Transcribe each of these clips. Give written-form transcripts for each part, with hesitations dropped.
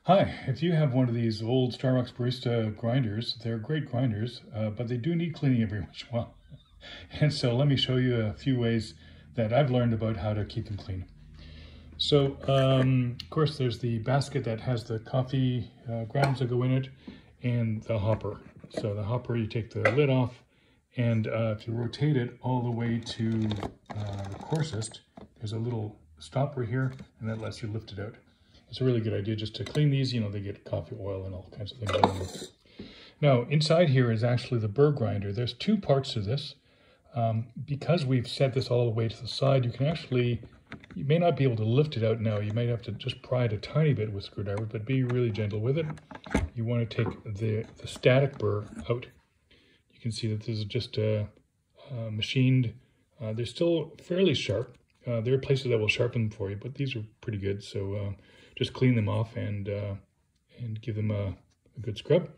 Hi, if you have one of these old Starbucks Barista grinders, they're great grinders, but they do need cleaning every once in a while. And so let me show you a few ways that I've learned about how to keep them clean. So, of course, there's the basket that has the coffee grounds that go in it and the hopper. So the hopper, you take the lid off, and if you rotate it all the way to the coarsest, there's a little stopper here, and that lets you lift it out. It's a really good idea just to clean these. You know, they get coffee oil and all kinds of things on them. Now, inside here is actually the Burr grinder. There's two parts to this. Because we've set this all the way to the side, you may not be able to lift it out now. You might have to just pry it a tiny bit with a screwdriver, but be really gentle with it. You want to take the static burr out. You can see that this is just machined. They're still fairly sharp. There are places that will sharpen them for you, but these are pretty good. So just clean them off and give them a good scrub.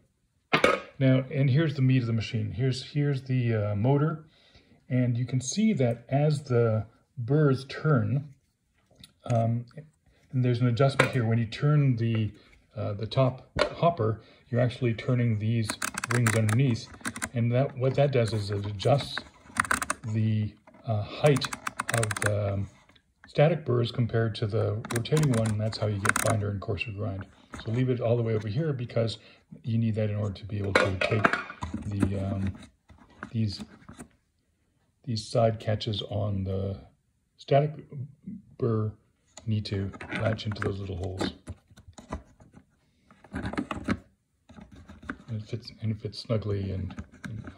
Now, and here's the meat of the machine. Here's the motor, and you can see that as the burrs turn, and there's an adjustment here. When you turn the top hopper, you're actually turning these rings underneath, and what that does is it adjusts the height of the static burrs compared to the rotating one, and that's how you get finer and coarser grind. So leave it all the way over here because you need that in order to be able to take the these side catches on the static burr need to latch into those little holes. And it fits snugly and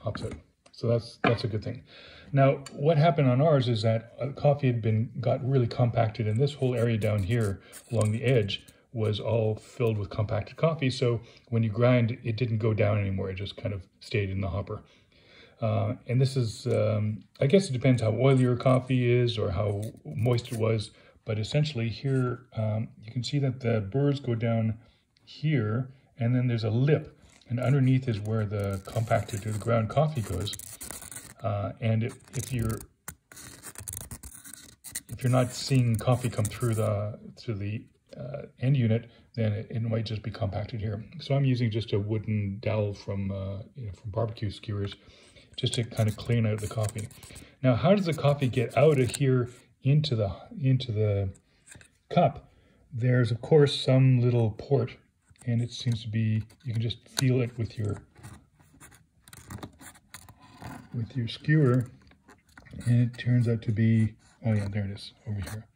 hops out. So that's a good thing. Now, what happened on ours is that coffee had got really compacted, and this whole area down here along the edge was all filled with compacted coffee. So when you grind, it didn't go down anymore. It just kind of stayed in the hopper. And this is, I guess it depends how oily your coffee is or how moist it was. But essentially here, you can see that the burrs go down here, and then there's a lip. And underneath is where the compacted or the ground coffee goes. And if you're not seeing coffee come through the end unit, then it might just be compacted here. So I'm using just a wooden dowel from from barbecue skewers, just to kind of clean out the coffee. Now, how does the coffee get out of here into the cup? There's of course some little port. And it seems to be, you can just feel it with your skewer, and it turns out to be, oh yeah, there it is, over here.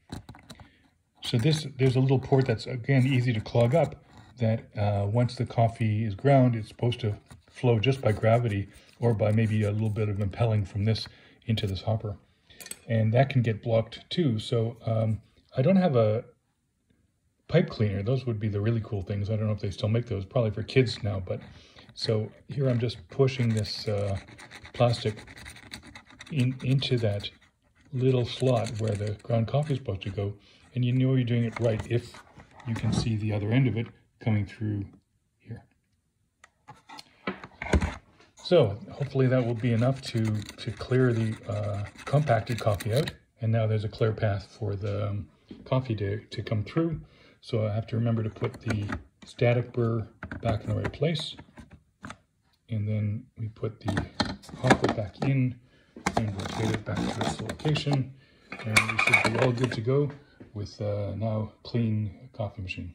So there's a little port that's, again, easy to clog up, that once the coffee is ground, it's supposed to flow just by gravity, or by maybe a little bit of impelling from this into this hopper. And that can get blocked too. So I don't have a pipe cleaner. Those would be the really cool things. I don't know if they still make those, probably for kids now, but so here I'm just pushing this plastic into that little slot where the ground coffee is supposed to go, and you know you're doing it right if you can see the other end of it coming through here. So hopefully that will be enough to clear the compacted coffee out, and now there's a clear path for the coffee to come through. So I have to remember to put the static burr back in the right place. And then we put the hopper back in and rotate it back to its location. And we should be all good to go with now clean coffee machine.